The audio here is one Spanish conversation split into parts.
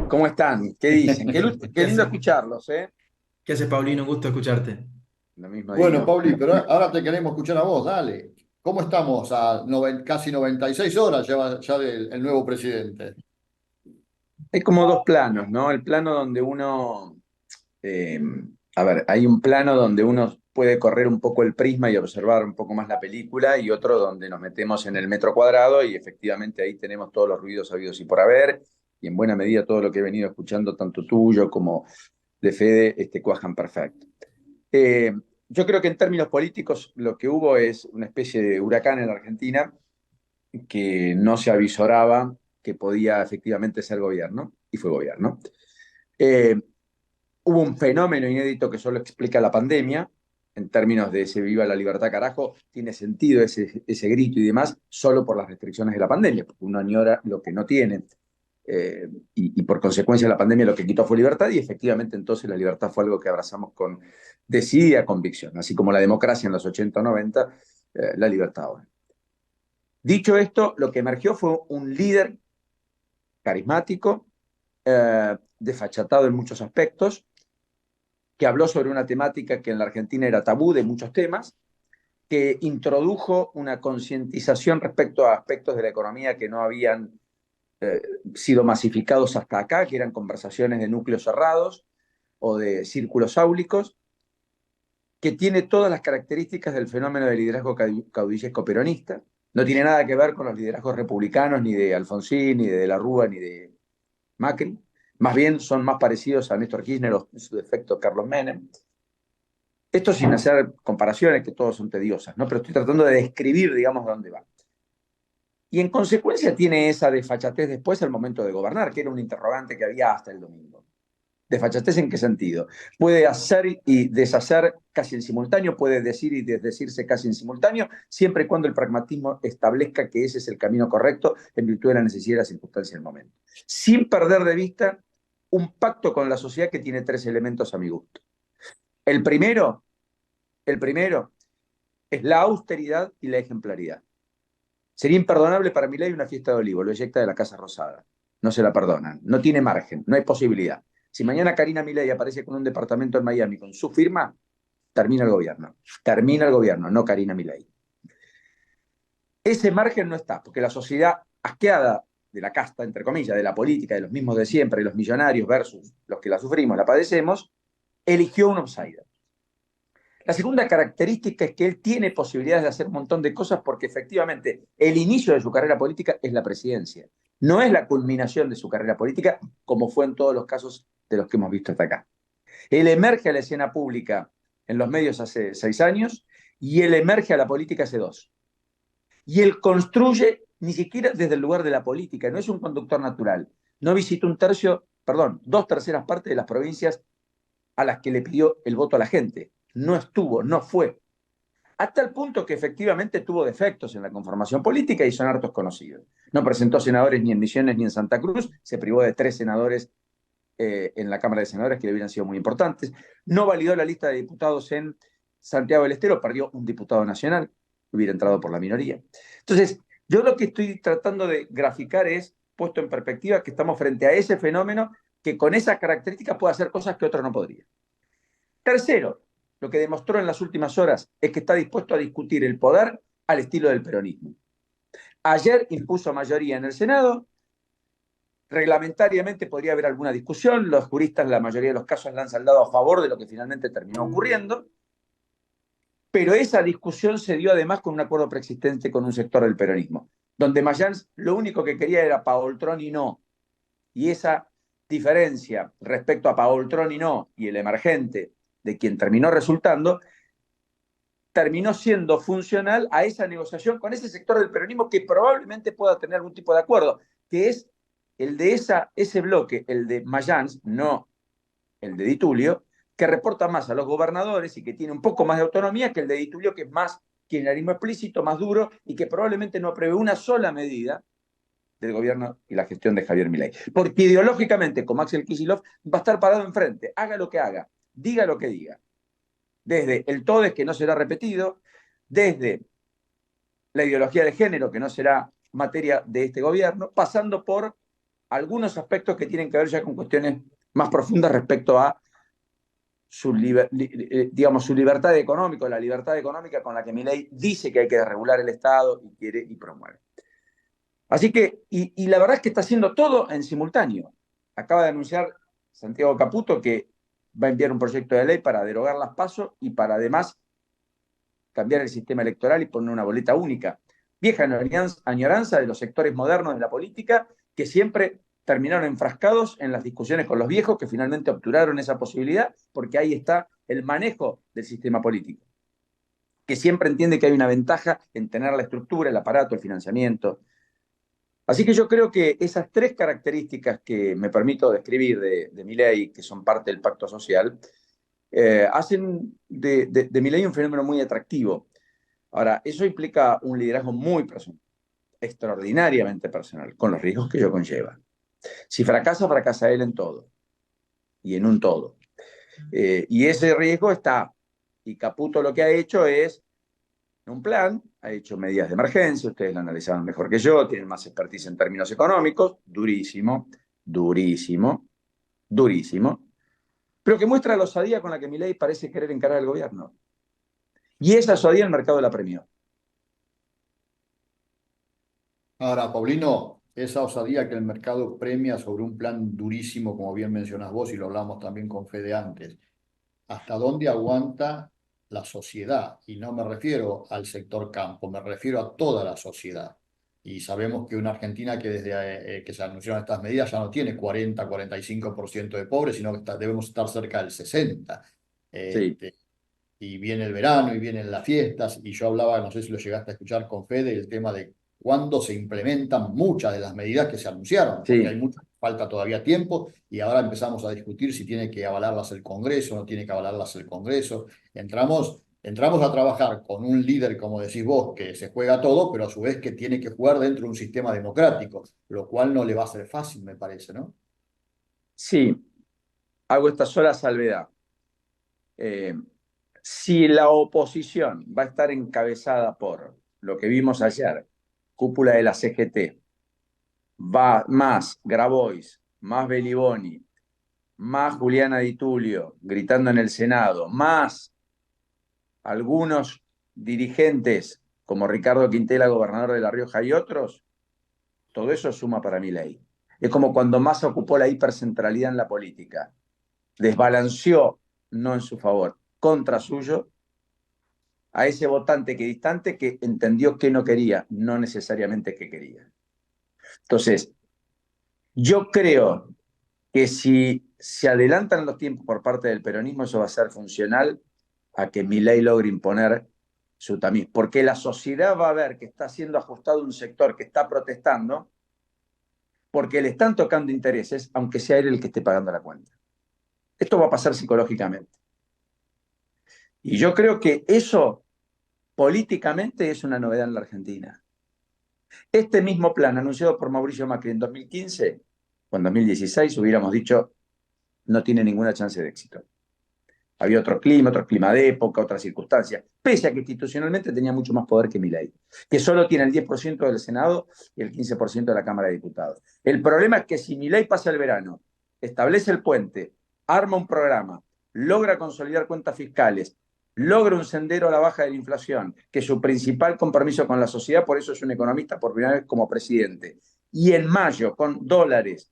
¿Cómo están? ¿Qué dicen? ¿Qué Qué lindo haces? escucharlos, ¿eh? ¿Qué haces, Paulino? Un gusto escucharte. Lo mismo Bueno, digo. Pauli, pero ahora te queremos escuchar a vos, dale. ¿Cómo estamos a casi 96 horas lleva ya del el nuevo presidente? Hay como dos planos, ¿no? El plano donde uno, eh, a ver, hay un plano donde uno puede correr un poco el prisma y observar un poco más la película y otro donde nos metemos en el metro cuadrado y efectivamente ahí tenemos todos los ruidos habidos y por haber y en buena medida todo lo que he venido escuchando, tanto tuyo como de Fede, cuajan perfecto. Eh, yo creo que en términos políticos lo que hubo es una especie de huracán en la Argentina que no se avisoraba que podía efectivamente ser gobierno, y fue gobierno. Eh, Hubo un fenómeno inédito que solo explica la pandemia, en términos de ese viva la libertad carajo, tiene sentido ese grito y demás, solo por las restricciones de la pandemia, porque uno añora lo que no tiene. Y por consecuencia la pandemia lo que quitó fue libertad y efectivamente entonces la libertad fue algo que abrazamos con decidida convicción, así como la democracia en los 80 o 90, la libertad ahora. Dicho esto, lo que emergió fue un líder carismático, desfachatado en muchos aspectos, que habló sobre una temática que en la Argentina era tabú de muchos temas, que introdujo una concientización respecto a aspectos de la economía que no habían eh, sido masificados hasta acá, que eran conversaciones de núcleos cerrados o de círculos áulicos, que tiene todas las características del fenómeno del liderazgo caudillesco peronista. No tiene nada que ver con los liderazgos republicanos, ni de Alfonsín, ni de la Rúa, ni de Macri. Más bien son más parecidos a Néstor Kirchner o en su defecto Carlos Menem. Esto sin hacer comparaciones, que todas son tediosas, ¿no? Pero estoy tratando de describir, digamos, dónde va. Y en consecuencia tiene esa desfachatez después al momento de gobernar, que era un interrogante que había hasta el domingo. ¿Desfachatez en qué sentido? Puede hacer y deshacer casi en simultáneo, puede decir y desdecirse casi en simultáneo, siempre y cuando el pragmatismo establezca que ese es el camino correcto en virtud de la necesidad y la circunstancia del momento. Sin perder de vista un pacto con la sociedad que tiene tres elementos a mi gusto. El primero, el primero es la austeridad y la ejemplaridad. Sería imperdonable para Milei una fiesta de olivo, lo eyecta de la Casa Rosada. No se la perdonan, no tiene margen, no hay posibilidad. Si mañana Karina Milei aparece con un departamento en Miami con su firma, termina el gobierno. Termina el gobierno, no Karina Milei. Ese margen no está, porque la sociedad asqueada de la casta, entre comillas, de la política, de los mismos de siempre, los millonarios versus los que la sufrimos, la padecemos, eligió un outsider. La segunda característica es que él tiene posibilidades de hacer un montón de cosas porque efectivamente el inicio de su carrera política es la presidencia. No es la culminación de su carrera política como fue en todos los casos de los que hemos visto hasta acá. Él emerge a la escena pública en los medios hace 6 años y él emerge a la política hace 2. Y él construye ni siquiera desde el lugar de la política, no es un conductor natural. No visitó un tercio, perdón, 2/3 partes de las provincias a las que le pidió el voto a la gente. No estuvo, no fue. Hasta el punto que efectivamente tuvo defectos en la conformación política y son hartos conocidos. No presentó senadores ni en Misiones ni en Santa Cruz, se privó de 3 senadores en la Cámara de Senadores que le hubieran sido muy importantes. No validó la lista de diputados en Santiago del Estero, perdió un diputado nacional, hubiera entrado por la minoría. Entonces, yo lo que estoy tratando de graficar es, puesto en perspectiva, que estamos frente a ese fenómeno que con esas características puede hacer cosas que otros no podrían. Tercero, lo que demostró en las últimas horas es que está dispuesto a discutir el poder al estilo del peronismo. Ayer impuso mayoría en el Senado, reglamentariamente podría haber alguna discusión, los juristas en la mayoría de los casos la han saldado a favor de lo que finalmente terminó ocurriendo, pero esa discusión se dio además con un acuerdo preexistente con un sector del peronismo, donde Mayans lo único que quería era Paoltrón y no, y esa diferencia respecto a Paoltrón y no, y el emergente de quien terminó resultando, terminó siendo funcional a esa negociación con ese sector del peronismo que probablemente pueda tener algún tipo de acuerdo, que es el de ese bloque, el de Mayans, no el de Di Tulio, que reporta más a los gobernadores y que tiene un poco más de autonomía que el de Di Tulio, que es más kirchnerismo explícito, más duro y que probablemente no apruebe una sola medida del gobierno y la gestión de Javier Milei. Porque ideológicamente, como Axel Kicillof, va a estar parado enfrente, haga lo que haga, diga lo que diga. Desde el TODES, que no será repetido, desde la ideología de género, que no será materia de este gobierno, pasando por algunos aspectos que tienen que ver ya con cuestiones más profundas respecto a digamos, su libertad económica, la libertad económica con la que Milei dice que hay que regular el Estado y quiere y promueve. Así que, y la verdad es que está haciendo todo en simultáneo. Acaba de anunciar Santiago Caputo que va a enviar un proyecto de ley para derogar las PASO y para además cambiar el sistema electoral y poner una boleta única. Vieja añoranza de los sectores modernos de la política que siempre terminaron enfrascados en las discusiones con los viejos que finalmente obturaron esa posibilidad porque ahí está el manejo del sistema político, que siempre entiende que hay una ventaja en tener la estructura, el aparato, el financiamiento. Así que yo creo que esas tres características que me permito describir de Milei, que son parte del pacto social, hacen de Milei un fenómeno muy atractivo. Ahora, eso implica un liderazgo muy personal, extraordinariamente personal, con los riesgos que ello conlleva. Si fracasa, fracasa él en todo, y en un todo. Y ese riesgo está. Y Caputo lo que ha hecho es un plan, ha hecho medidas de emergencia, ustedes lo analizaron mejor que yo, tienen más expertise en términos económicos, durísimo, durísimo, durísimo, pero que muestra la osadía con la que Milei parece querer encarar el gobierno. Y esa osadía el mercado la premió. Ahora, Paulino, esa osadía que el mercado premia sobre un plan durísimo, como bien mencionas vos, y lo hablamos también con Fede antes, ¿hasta dónde aguanta la sociedad? Y no me refiero al sector campo, me refiero a toda la sociedad. Y sabemos que una Argentina que desde que se anunciaron estas medidas ya no tiene 40-45% de pobres, sino que debemos estar cerca del 60%. Sí, Este, y viene el verano y vienen las fiestas, y yo hablaba, no sé si lo llegaste a escuchar con Fede, el tema de cuándo se implementan muchas de las medidas que se anunciaron, porque hay sí. muchas, falta todavía tiempo, y ahora empezamos a discutir si tiene que avalarlas el Congreso o no tiene que avalarlas el Congreso. Entramos a trabajar con un líder, como decís vos, que se juega todo, pero a su vez que tiene que jugar dentro de un sistema democrático, lo cual no le va a ser fácil, me parece, ¿no? Sí, hago esta sola salvedad. Eh, si la oposición va a estar encabezada por lo que vimos ayer, cúpula de la CGT, va más Grabois, más Beliboni, más Juliana Di Tulio gritando en el Senado, más algunos dirigentes como Ricardo Quintela, gobernador de La Rioja y otros, todo eso suma para mi ley. Es como cuando Massa ocupó la hipercentralidad en la política, desbalanceó, no en su favor, contra suyo, a ese votante equidistante que entendió que no quería, no necesariamente que quería. Entonces, yo creo que si se adelantan los tiempos por parte del peronismo, eso va a ser funcional a que Milei logre imponer su tamiz, porque la sociedad va a ver que está siendo ajustado un sector que está protestando, porque le están tocando intereses, aunque sea él el que esté pagando la cuenta. Esto va a pasar psicológicamente. Y yo creo que eso políticamente es una novedad en la Argentina. Este mismo plan anunciado por Mauricio Macri en 2015 o en 2016 hubiéramos dicho no tiene ninguna chance de éxito. Había otro clima de época, otras circunstancias, pese a que institucionalmente tenía mucho más poder que Milei, que solo tiene el 10% del Senado y el 15% de la Cámara de Diputados. El problema es que si Milei pasa el verano, establece el puente, arma un programa, logra consolidar cuentas fiscales, logra un sendero a la baja de la inflación, que es su principal compromiso con la sociedad, por eso es un economista por primera vez como presidente, y en mayo, con dólares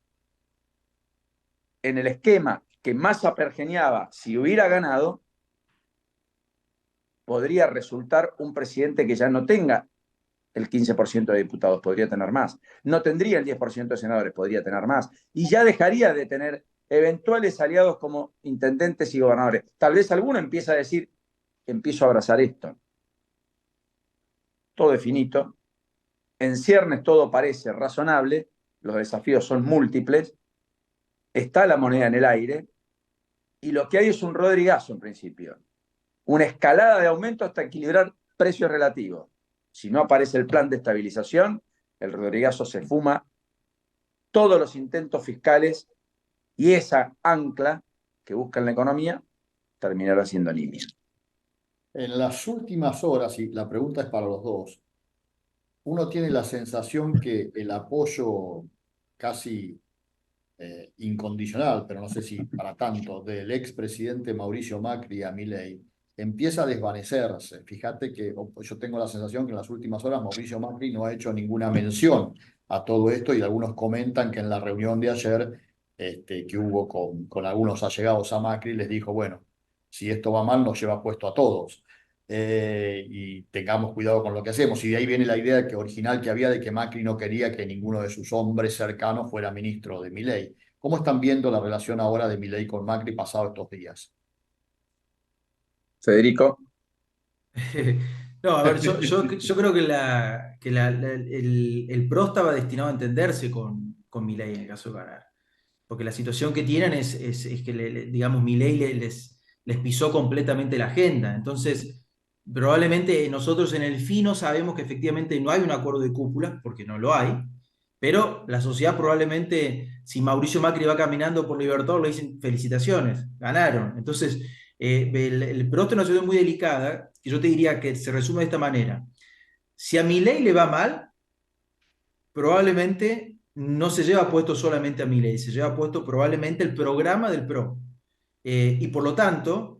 en el esquema que Massa pergeniaba, si hubiera ganado, podría resultar un presidente que ya no tenga el 15% de diputados, podría tener más. No tendría el 10% de senadores, podría tener más. Y ya dejaría de tener eventuales aliados como intendentes y gobernadores. Tal vez alguno empieza a decir, empiezo a abrazar esto. Todo es finito. En ciernes todo parece razonable, los desafíos son múltiples, está la moneda en el aire, y lo que hay es un rodrigazo en principio. Una escalada de aumento hasta equilibrar precios relativos. Si no aparece el plan de estabilización, el Rodrigazo se fuma todos los intentos fiscales y esa ancla que busca en la economía terminará siendo nimia. En las últimas horas, y la pregunta es para los dos, uno tiene la sensación que el apoyo casi incondicional, pero no sé si para tanto, del expresidente Mauricio Macri a Milei, empieza a desvanecerse. Fíjate que yo tengo la sensación que en las últimas horas Mauricio Macri no ha hecho ninguna mención a todo esto y algunos comentan que en la reunión de ayer que hubo con algunos allegados a Macri les dijo, bueno, si esto va mal nos lleva puesto a todos. Y tengamos cuidado con lo que hacemos. Y de ahí viene la idea original que había de que Macri no quería que ninguno de sus hombres cercanos fuera ministro de Milei. ¿Cómo están viendo la relación ahora de Milei con Macri pasado estos días? Federico. No, a ver, yo creo que, el PRO estaba destinado a entenderse con Milei en el caso de ganar. Porque la situación que tienen es que, digamos, Milei les pisó completamente la agenda. Entonces, probablemente nosotros en el fino sabemos que efectivamente no hay un acuerdo de cúpula, porque no lo hay, pero la sociedad probablemente, si Mauricio Macri va caminando por Libertador, le dicen felicitaciones, ganaron. Entonces, el PRO está en una situación muy delicada, y yo te diría que se resume de esta manera. Si a Milei le va mal, probablemente no se lleva puesto solamente a Milei, se lleva puesto probablemente el programa del PRO. Y por lo tanto,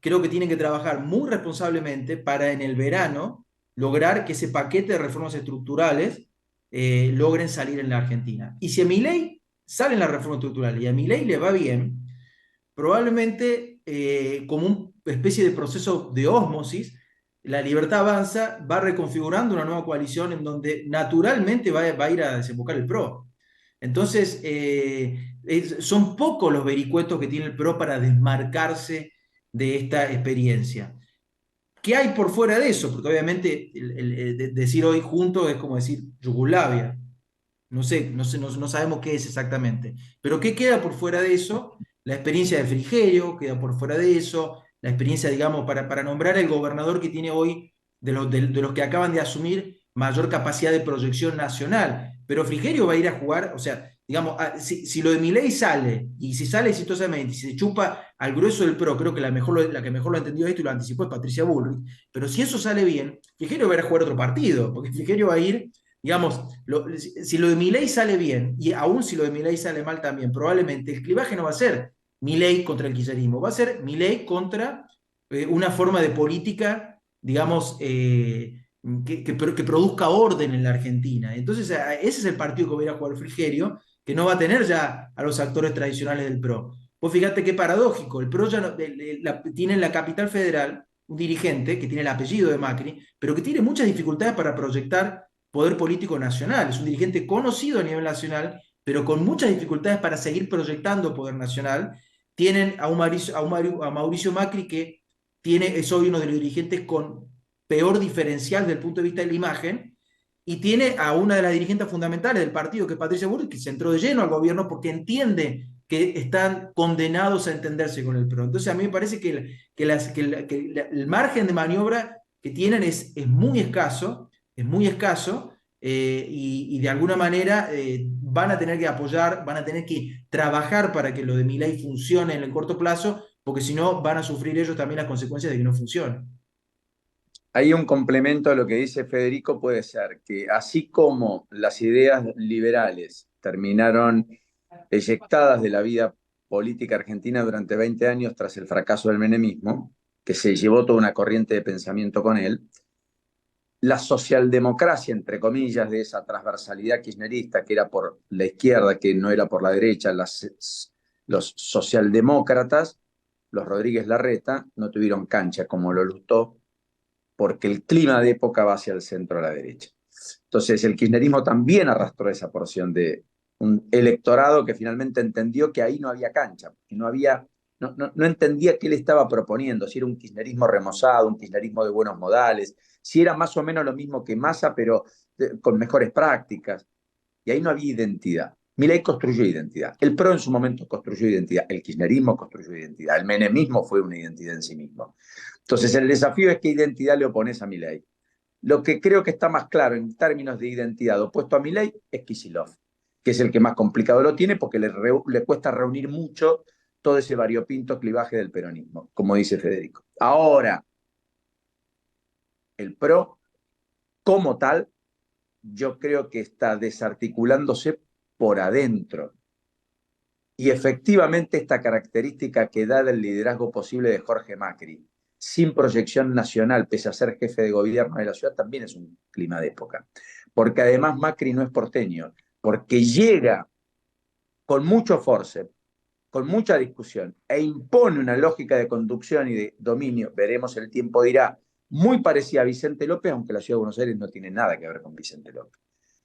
creo que tienen que trabajar muy responsablemente para en el verano lograr que ese paquete de reformas estructurales logren salir en la Argentina. Y si a Milei salen las reformas estructurales y a Milei le va bien, probablemente como una especie de proceso de ósmosis, la Libertad Avanza va reconfigurando una nueva coalición en donde naturalmente va a ir a desembocar el PRO. Entonces, son pocos los vericuetos que tiene el PRO para desmarcarse de esta experiencia. ¿Qué hay por fuera de eso? Porque obviamente decir hoy juntos es como decir Yugoslavia. No sabemos qué es exactamente. Pero ¿qué queda por fuera de eso? La experiencia de Frigerio queda por fuera de eso, la experiencia, digamos, para nombrar el gobernador que tiene hoy, de los que acaban de asumir mayor capacidad de proyección nacional. Pero Frigerio va a ir a jugar, o sea, digamos, si lo de Milei sale, y si sale exitosamente, y si se chupa al grueso del PRO, creo que la que mejor lo ha entendido esto y lo anticipó es Patricia Bullrich, pero si eso sale bien, Frigerio va a ir a jugar otro partido, porque Frigerio va a ir, digamos, si lo de Milei sale bien, y aún si lo de Milei sale mal también, probablemente el clivaje no va a ser Milei contra el kirchnerismo, va a ser Milei contra una forma de política, digamos, que produzca orden en la Argentina. Entonces, ese es el partido que va a ir a jugar Frigerio, que no va a tener ya a los actores tradicionales del PRO. Vos fíjate qué paradójico, el PRO ya no, tiene en la capital federal un dirigente que tiene el apellido de Macri, pero que tiene muchas dificultades para proyectar poder político nacional. Es un dirigente conocido a nivel nacional, pero con muchas dificultades para seguir proyectando poder nacional. Tienen a Mauricio Macri, que es hoy uno de los dirigentes con peor diferencial desde el punto de vista de la imagen, y tiene a una de las dirigentes fundamentales del partido, que es Patricia Bullrich, que se entró de lleno al gobierno porque entiende que están condenados a entenderse con el PRO. Entonces a mí me parece que el margen de maniobra que tienen es muy escaso, y de alguna manera van a tener que apoyar, van a tener que trabajar para que lo de Milei funcione en el corto plazo, porque si no van a sufrir ellos también las consecuencias de que no funcione. Ahí un complemento a lo que dice Federico puede ser que así como las ideas liberales terminaron eyectadas de la vida política argentina durante 20 años tras el fracaso del menemismo, que se llevó toda una corriente de pensamiento con él, la socialdemocracia, entre comillas, de esa transversalidad kirchnerista que era por la izquierda, que no era por la derecha, los socialdemócratas, los Rodríguez Larreta, no tuvieron cancha como lo luchó porque el clima de época va hacia el centro a la derecha. Entonces el kirchnerismo también arrastró esa porción de un electorado que finalmente entendió que ahí no había cancha, que no entendía qué le estaba proponiendo, si era un kirchnerismo remozado, un kirchnerismo de buenos modales, si era más o menos lo mismo que Massa, pero con mejores prácticas. Y ahí no había identidad. Milei construyó identidad. El PRO en su momento construyó identidad. El kirchnerismo construyó identidad. El menemismo fue una identidad en sí mismo. Entonces el desafío es qué identidad le opones a Milei. Lo que creo que está más claro en términos de identidad opuesto a Milei es Kicillof, que es el que más complicado lo tiene porque le cuesta reunir mucho todo ese variopinto clivaje del peronismo, como dice Federico. Ahora, el PRO, como tal, yo creo que está desarticulándose por adentro. Y efectivamente esta característica que da del liderazgo posible de Jorge Macri, sin proyección nacional, pese a ser jefe de gobierno de la ciudad, también es un clima de época. Porque además Macri no es porteño, porque llega con mucho force, con mucha discusión, e impone una lógica de conducción y de dominio, veremos, el tiempo dirá, muy parecida a Vicente López, aunque la ciudad de Buenos Aires no tiene nada que ver con Vicente López.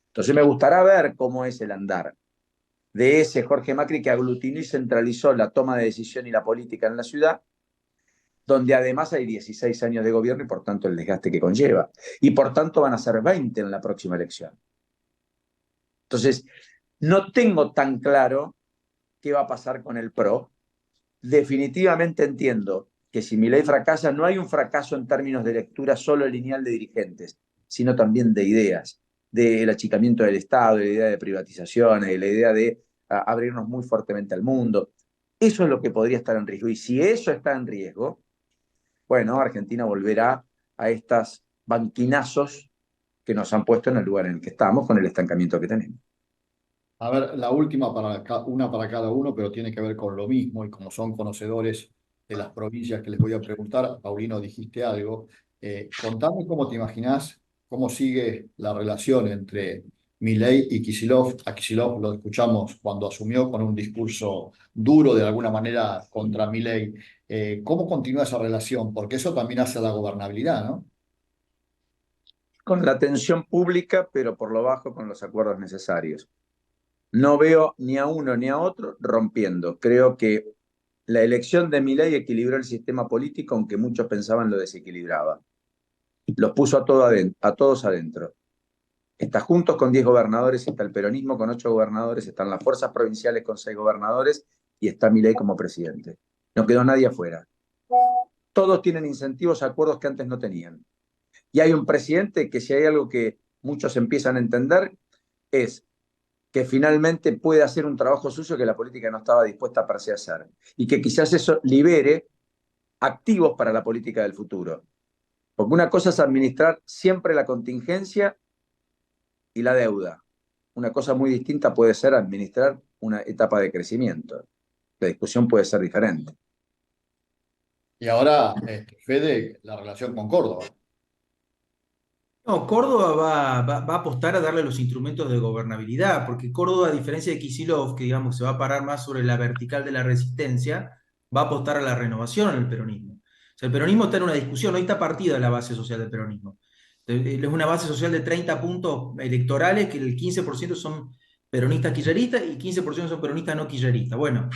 Entonces me gustará ver cómo es el andar de ese Jorge Macri que aglutinó y centralizó la toma de decisión y la política en la ciudad, donde además hay 16 años de gobierno y por tanto el desgaste que conlleva. Y por tanto van a ser 20 en la próxima elección. Entonces, no tengo tan claro qué va a pasar con el PRO. Definitivamente entiendo que si Milei fracasa, no hay un fracaso en términos de lectura solo lineal de dirigentes, sino también de ideas, del achicamiento del Estado, de la idea de privatizaciones, de la idea de abrirnos muy fuertemente al mundo. Eso es lo que podría estar en riesgo. Y si eso está en riesgo, bueno, Argentina volverá a estos banquinazos que nos han puesto en el lugar en el que estamos con el estancamiento que tenemos. A ver, la última una para cada uno, pero tiene que ver con lo mismo y como son conocedores de las provincias que les voy a preguntar, Paulino, dijiste algo. Contame cómo te imaginás, cómo sigue la relación entre Milei y Kicillof. A Kicillof lo escuchamos cuando asumió con un discurso duro de alguna manera contra Milei. ¿Cómo continúa esa relación? Porque eso también hace a la gobernabilidad, ¿no? Con la atención pública, pero por lo bajo con los acuerdos necesarios. No veo ni a uno ni a otro rompiendo. Creo que la elección de Milei equilibró el sistema político, aunque muchos pensaban lo desequilibraba. Los puso a todos adentro. Está Juntos con 10 gobernadores, está el peronismo con 8 gobernadores, están las fuerzas provinciales con 6 gobernadores y está Milei como presidente. No quedó nadie afuera. Todos tienen incentivos a acuerdos que antes no tenían. Y hay un presidente que si hay algo que muchos empiezan a entender es que finalmente puede hacer un trabajo sucio que la política no estaba dispuesta para hacer. Y que quizás eso libere activos para la política del futuro. Porque una cosa es administrar siempre la contingencia y la deuda. Una cosa muy distinta puede ser administrar una etapa de crecimiento. La discusión puede ser diferente. Y ahora, Fede, la relación con Córdoba. No, Córdoba va a apostar a darle los instrumentos de gobernabilidad, porque Córdoba, a diferencia de Kicillof, que digamos se va a parar más sobre la vertical de la resistencia, va a apostar a la renovación en el peronismo. O sea, el peronismo está en una discusión, hoy está partida la base social del peronismo. Es una base social de 30 puntos electorales, que el 15% son peronistas kirchneristas y 15% son peronistas no kirchneristas. Bueno,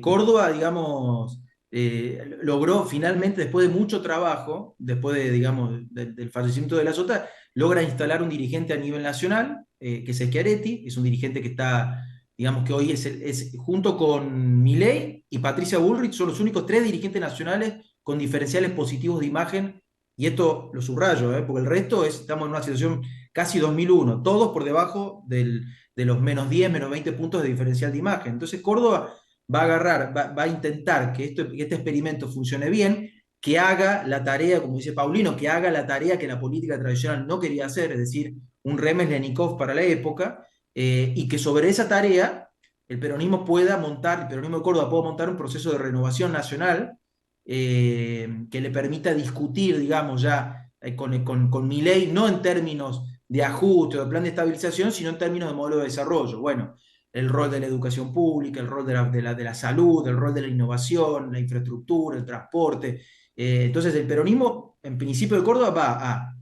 Córdoba, digamos logró finalmente, después de mucho trabajo, después de, digamos, del fallecimiento de la Sota, logra instalar un dirigente a nivel nacional, que es Schiaretti, es un dirigente que está, digamos que hoy es junto con Milei y Patricia Bullrich, son los únicos 3 dirigentes nacionales con diferenciales positivos de imagen, y esto lo subrayo, porque el resto estamos en una situación casi 2001, todos por debajo de los -10, -20 puntos de diferencial de imagen. Entonces Córdoba va a agarrar, va a intentar que este experimento funcione bien, que haga la tarea, como dice Paulino, que haga la tarea que la política tradicional no quería hacer, es decir, un remes Lenikov para la época, y que sobre esa tarea el peronismo pueda montar, el peronismo de Córdoba pueda montar un proceso de renovación nacional, que le permita discutir, digamos, ya con Milei, no en términos de ajuste o de plan de estabilización, sino en términos de modelo de desarrollo. Bueno, el rol de la educación pública, el rol de la salud, el rol de la innovación, la infraestructura, el transporte. Entonces, el peronismo, en principio de Córdoba, va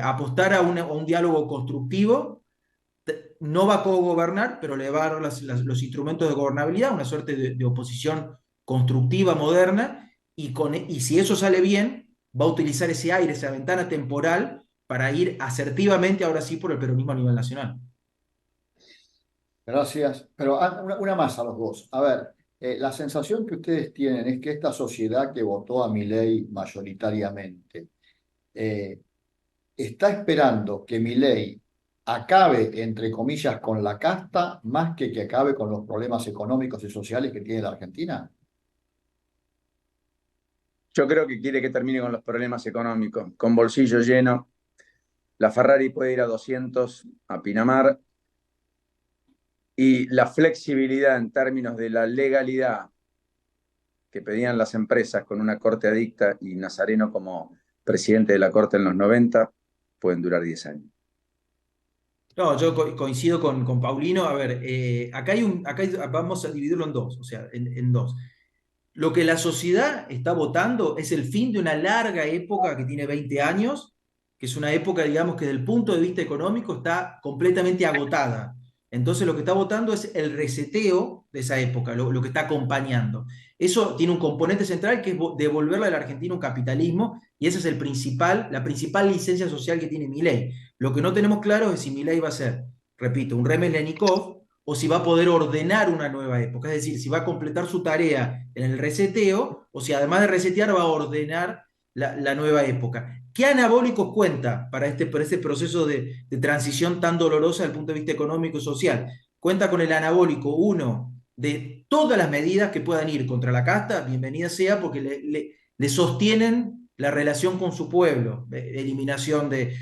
a apostar a un diálogo constructivo. No va a cogobernar, pero le va a dar los instrumentos de gobernabilidad, una suerte de oposición constructiva, moderna, y si eso sale bien, va a utilizar ese aire, esa ventana temporal, para ir asertivamente, ahora sí, por el peronismo a nivel nacional. Gracias. Pero una más a los dos. A ver, la sensación que ustedes tienen es que esta sociedad que votó a Milei mayoritariamente eh, está esperando que Milei acabe, entre comillas, con la casta más que acabe con los problemas económicos y sociales que tiene la Argentina. Yo creo que quiere que termine con los problemas económicos, con bolsillo lleno. La Ferrari puede ir a 200 a Pinamar y la flexibilidad en términos de la legalidad que pedían las empresas con una corte adicta y Nazareno como presidente de la corte en los 90, pueden durar 10 años. No, yo coincido con Paulino. A ver, vamos a dividirlo en dos, o sea, en dos. Lo que la sociedad está votando es el fin de una larga época que tiene 20 años, que es una época, digamos, que desde el punto de vista económico está completamente agotada. Entonces lo que está votando es el reseteo de esa época, lo que está acompañando. Eso tiene un componente central que es devolverle a la Argentina un capitalismo, y esa es la principal licencia social que tiene Milei. Lo que no tenemos claro es si Milei va a ser, repito, un Remes Lenikov, o si va a poder ordenar una nueva época, es decir, si va a completar su tarea en el reseteo, o si además de resetear va a ordenar la nueva época. ¿Qué anabólicos cuenta para este proceso de transición tan dolorosa desde el punto de vista económico y social? Cuenta con el anabólico, uno, de todas las medidas que puedan ir contra la casta, bienvenida sea, porque le sostienen la relación con su pueblo, eliminación de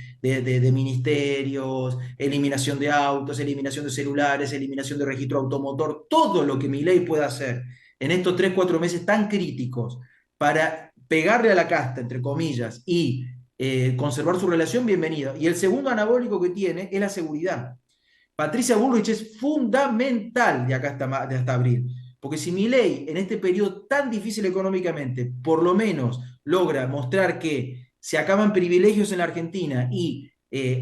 ministerios, eliminación de autos, eliminación de celulares, eliminación de registro automotor, todo lo que Milei pueda hacer en estos 3, 4 meses tan críticos para pegarle a la casta, entre comillas, y conservar su relación, bienvenido. Y el segundo anabólico que tiene es la seguridad. Patricia Bullrich es fundamental de hasta abril, porque si Milei en este periodo tan difícil económicamente, por lo menos logra mostrar que se acaban privilegios en la Argentina y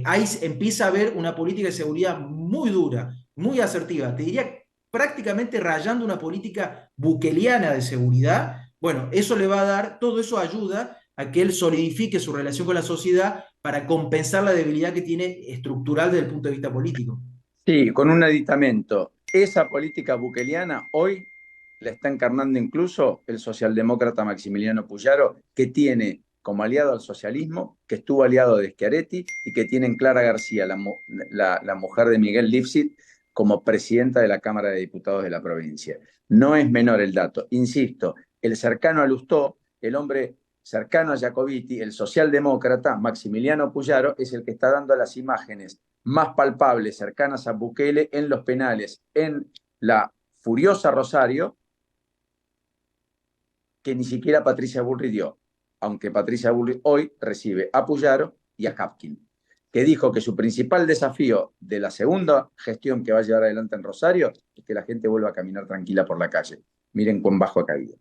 ahí empieza a haber una política de seguridad muy dura, muy asertiva, te diría prácticamente rayando una política buqueliana de seguridad, bueno, eso le va a dar, todo eso ayuda a que él solidifique su relación con la sociedad para compensar la debilidad que tiene estructural desde el punto de vista político. Sí, con un aditamento. Esa política buqueliana hoy la está encarnando incluso el socialdemócrata Maximiliano Puyaro, que tiene como aliado al socialismo, que estuvo aliado de Schiaretti y que tiene en Clara García, la mujer de Miguel Lifshitz, como presidenta de la Cámara de Diputados de la provincia. No es menor el dato. Insisto, el cercano a Lustó, el hombre cercano a Jacobiti, el socialdemócrata Maximiliano Puyaro, es el que está dando las imágenes más palpables, cercanas a Bukele, en los penales, en la furiosa Rosario, que ni siquiera Patricia Bullrich dio, aunque Patricia Bullrich hoy recibe a Puyaro y a Kapkin, que dijo que su principal desafío de la segunda gestión que va a llevar adelante en Rosario es que la gente vuelva a caminar tranquila por la calle. Miren cuán bajo ha caído.